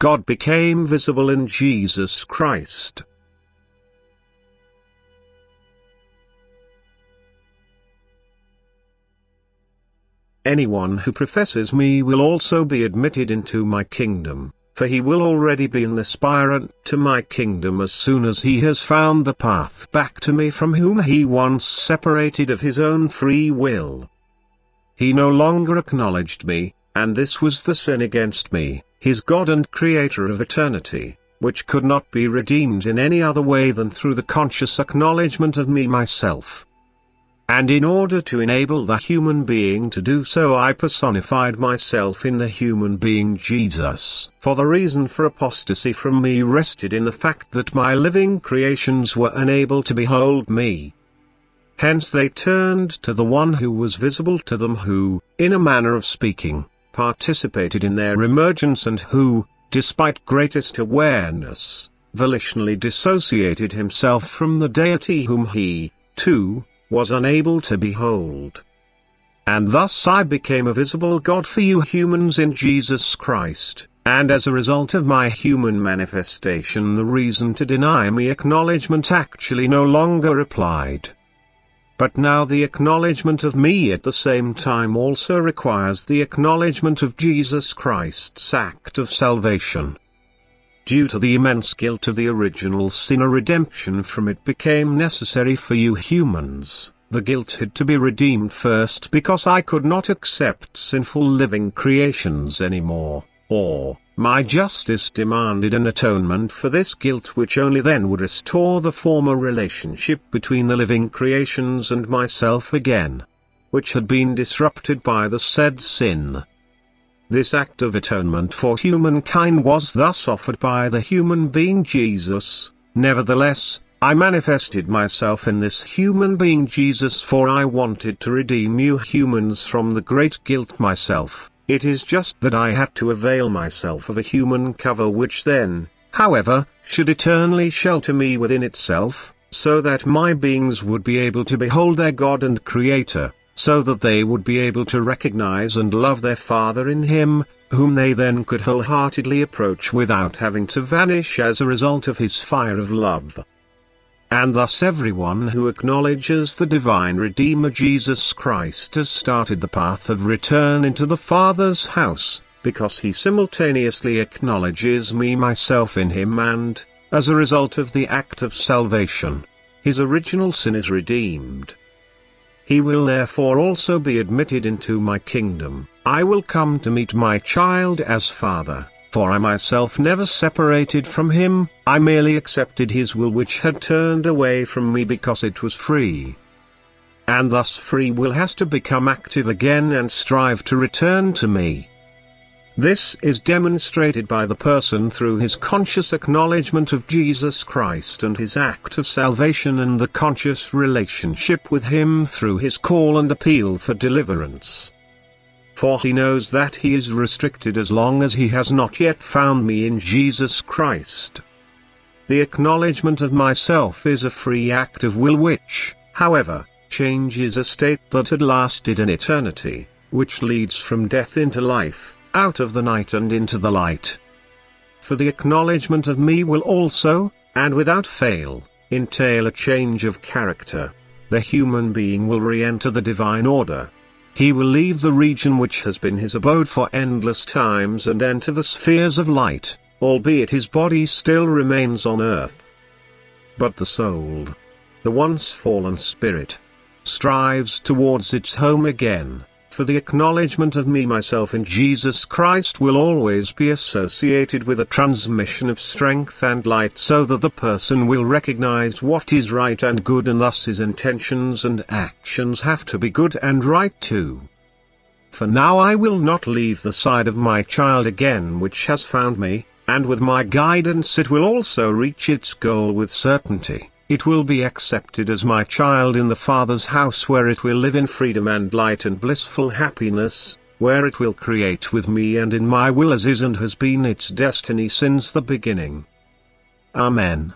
God became visible in Jesus Christ. Anyone who professes me will also be admitted into my kingdom, for he will already be an aspirant to my kingdom as soon as he has found the path back to me from whom he once separated of his own free will. He no longer acknowledged me, and this was the sin against me, his God and Creator of eternity, which could not be redeemed in any other way than through the conscious acknowledgement of me myself. And in order to enable the human being to do so, I personified myself in the human being Jesus. For the reason for apostasy from me rested in the fact that my living creations were unable to behold me. Hence they turned to the one who was visible to them, who, in a manner of speaking, participated in their emergence, and who, despite greatest awareness, volitionally dissociated himself from the deity whom he, too, was unable to behold. And thus I became a visible God for you humans in Jesus Christ, and as a result of my human manifestation the reason to deny me acknowledgement actually no longer applied. But now the acknowledgement of me at the same time also requires the acknowledgement of Jesus Christ's act of salvation. Due to the immense guilt of the original sin, a redemption from it became necessary for you humans. The guilt had to be redeemed first because I could not accept sinful living creations anymore, or, my justice demanded an atonement for this guilt, which only then would restore the former relationship between the living creations and myself again, which had been disrupted by the said sin. This act of atonement for humankind was thus offered by the human being Jesus. Nevertheless, I manifested myself in this human being Jesus, for I wanted to redeem you humans from the great guilt myself. It is just that I had to avail myself of a human cover, which then, however, should eternally shelter me within itself, so that my beings would be able to behold their God and Creator, so that they would be able to recognize and love their Father in Him, whom they then could wholeheartedly approach without having to vanish as a result of His fire of love. And thus everyone who acknowledges the divine Redeemer Jesus Christ has started the path of return into the Father's house, because he simultaneously acknowledges me myself in him, and, as a result of the act of salvation, his original sin is redeemed. He will therefore also be admitted into my kingdom. I will come to meet my child as Father, for I myself never separated from him, I merely accepted his will, which had turned away from me because it was free. And thus free will has to become active again and strive to return to me. This is demonstrated by the person through his conscious acknowledgement of Jesus Christ and his act of salvation, and the conscious relationship with him through his call and appeal for deliverance. For he knows that he is restricted as long as he has not yet found me in Jesus Christ. The acknowledgement of myself is a free act of will which, however, changes a state that had lasted an eternity, which leads from death into life, out of the night and into the light. For the acknowledgement of me will also, and without fail, entail a change of character. The human being will re-enter the divine order. He will leave the region which has been his abode for endless times and enter the spheres of light, albeit his body still remains on earth. But the soul, the once fallen spirit, strives towards its home again. For the acknowledgement of me myself in Jesus Christ will always be associated with a transmission of strength and light, so that the person will recognize what is right and good, and thus his intentions and actions have to be good and right too. For now I will not leave the side of my child again which has found me, and with my guidance it will also reach its goal with certainty. It will be accepted as my child in the Father's house, where it will live in freedom and light and blissful happiness, where it will create with me and in my will as is and has been its destiny since the beginning. Amen.